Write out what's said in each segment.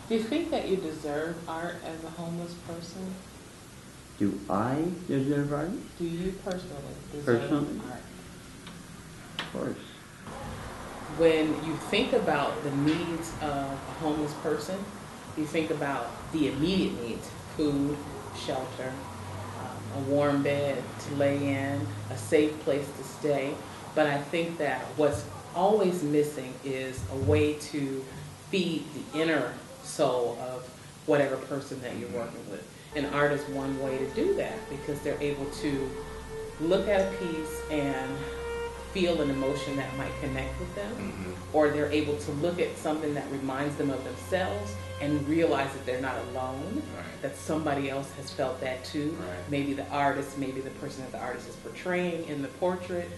Do you think that you deserve art as a homeless person? Do I deserve art? Do you personally deserve art? Of course. When you think about the needs of a homeless person, you think about the immediate needs: food, shelter, a warm bed to lay in, a safe place to stay. But I think that what's always missing is a way to feed the inner soul of whatever person that you're working with. And art is one way to do that, because they're able to look at a piece and feel an emotion that might connect with them, or they're able to look at something that reminds them of themselves and realize that they're not alone, that somebody else has felt that too. Maybe the artist, maybe the person that the artist is portraying in the portrait,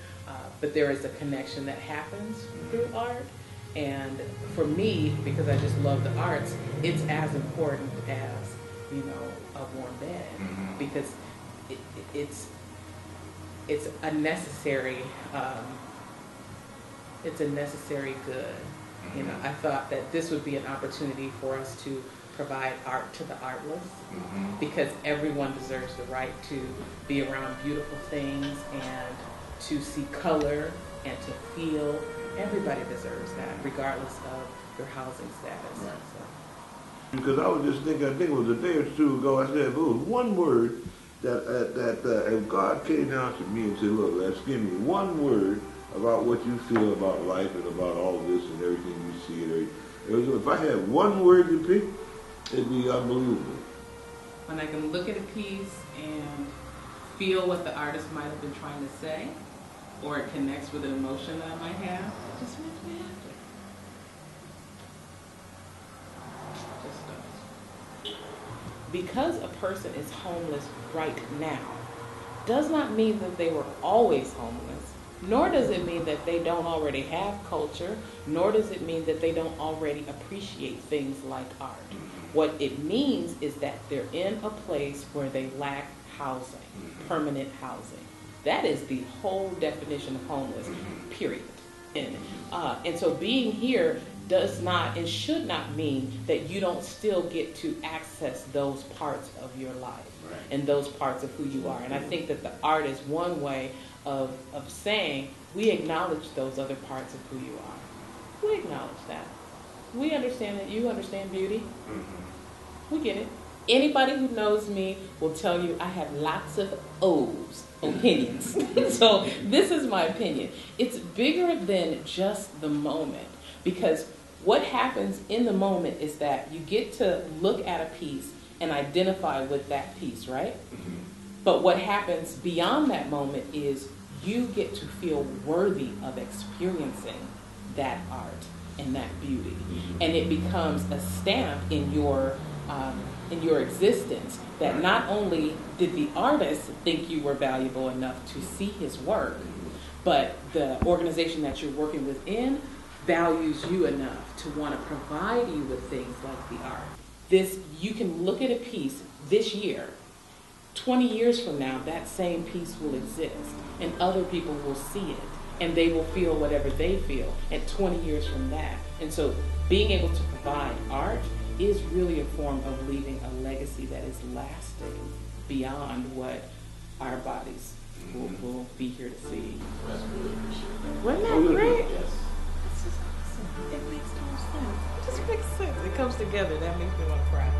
but there is a connection that happens through art. And for me, because I just love the arts, it's as important as, you know, a warm bed, because it's a necessary good. You know, I thought that this would be an opportunity for us to provide art to the artless, because everyone deserves the right to be around beautiful things and to see color and to feel. Everybody deserves that, regardless of your housing status. So. Because I was just thinking, I think it was a day or two ago, I said, if it was one word that if God came down to me and said, look, let's give me one word about what you feel about life and about all this and everything you see and everything. If I had one word to pick, it'd be unbelievable. When I can look at a piece and feel what the artist might have been trying to say, or it connects with an emotion that I might have, it just makes me happy. Just does. Because a person is homeless right now does not mean that they were always homeless, nor does it mean that they don't already have culture, nor does it mean that they don't already appreciate things like art. What it means is that they're in a place where they lack housing, permanent housing. That is the whole definition of homeless, period. And so being here does not and should not mean that you don't still get to access those parts of your life and those parts of who you are. And I think that the art is one way of saying we acknowledge those other parts of who you are. We acknowledge that. We understand that you understand beauty. We get it. Anybody who knows me will tell you I have lots of opinions. So this is my opinion. It's bigger than just the moment, because what happens in the moment is that you get to look at a piece and identify with that piece, right? But what happens beyond that moment is you get to feel worthy of experiencing that art and that beauty. And it becomes a stamp in your existence that not only did the artist think you were valuable enough to see his work, but the organization that you're working within values you enough to want to provide you with things like the art. You can look at a piece this year, 20 years from now, that same piece will exist, and other people will see it, and they will feel whatever they feel, and 20 years from that. And so being able to provide art is really a form of leaving a legacy that is lasting beyond what our bodies will be here to see. That's really appreciated. Wasn't that great? Yes. That's just awesome. It makes total sense. It just makes sense. It comes together. That makes me want to cry.